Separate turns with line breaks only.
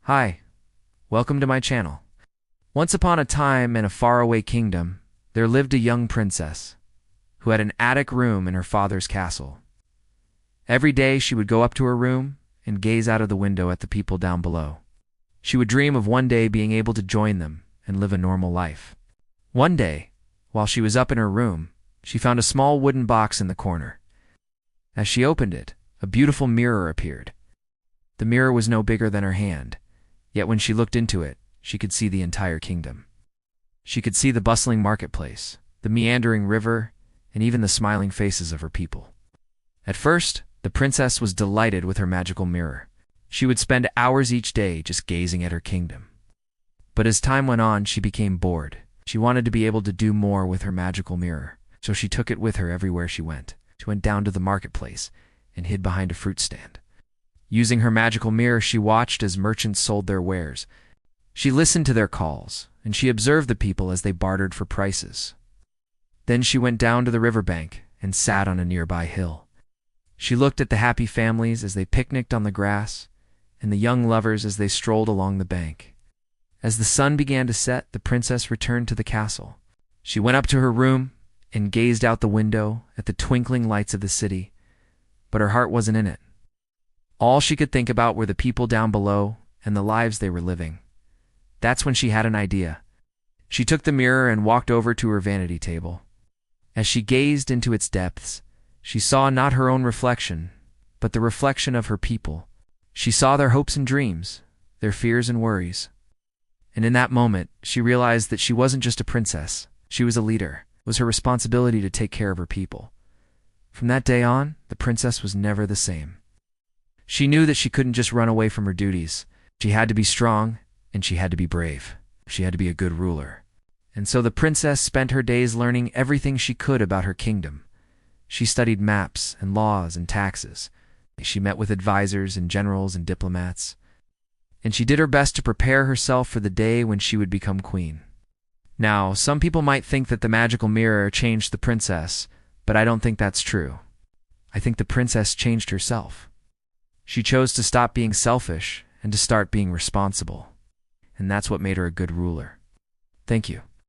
Hi, welcome to my channel. Once upon a time in a faraway kingdom, there lived a young princess who had an attic room in her father's castle. Every day she would go up to her room and gaze out of the window at the people down below. She would dream of one day being able to join them and live a normal life. One day, while she was up in her room, she found a small wooden box in the corner. As she opened it, a beautiful mirror appeared. The mirror was no bigger than her hand, yet when she looked into it, she could see the entire kingdom. She could see the bustling marketplace, the meandering river, and even the smiling faces of her people. At first, the princess was delighted with her magical mirror. She would spend hours each day just gazing at her kingdom. But as time went on, she became bored. She wanted to be able to do more with her magical mirror, so she took it with her everywhere she went. She went down to the marketplace and hid behind a fruit stand. Using her magical mirror, she watched as merchants sold their wares. She listened to their calls, and she observed the people as they bartered for prices. Then she went down to the riverbank and sat on a nearby hill. She looked at the happy families as they picnicked on the grass, and the young lovers as they strolled along the bank. As the sun began to set, the princess returned to the castle. She went up to her room and gazed out the window at the twinkling lights of the city, but her heart wasn't in it. All she could think about were the people down below and the lives they were living. That's when she had an idea. She took the mirror and walked over to her vanity table. As she gazed into its depths, she saw not her own reflection, but the reflection of her people. She saw their hopes and dreams, their fears and worries. And in that moment, she realized that she wasn't just a princess, she was a leader. It was her responsibility to take care of her people. From that day on, the princess was never the same. She knew that she couldn't just run away from her duties. She had to be strong, and she had to be brave. She had to be a good ruler. And so the princess spent her days learning everything she could about her kingdom. She studied maps and laws and taxes. She met with advisors and generals and diplomats. And she did her best to prepare herself for the day when she would become queen. Now, some people might think that the magical mirror changed the princess, but I don't think that's true. I think the princess changed herself. She chose to stop being selfish and to start being responsible. And that's what made her a good ruler. Thank you.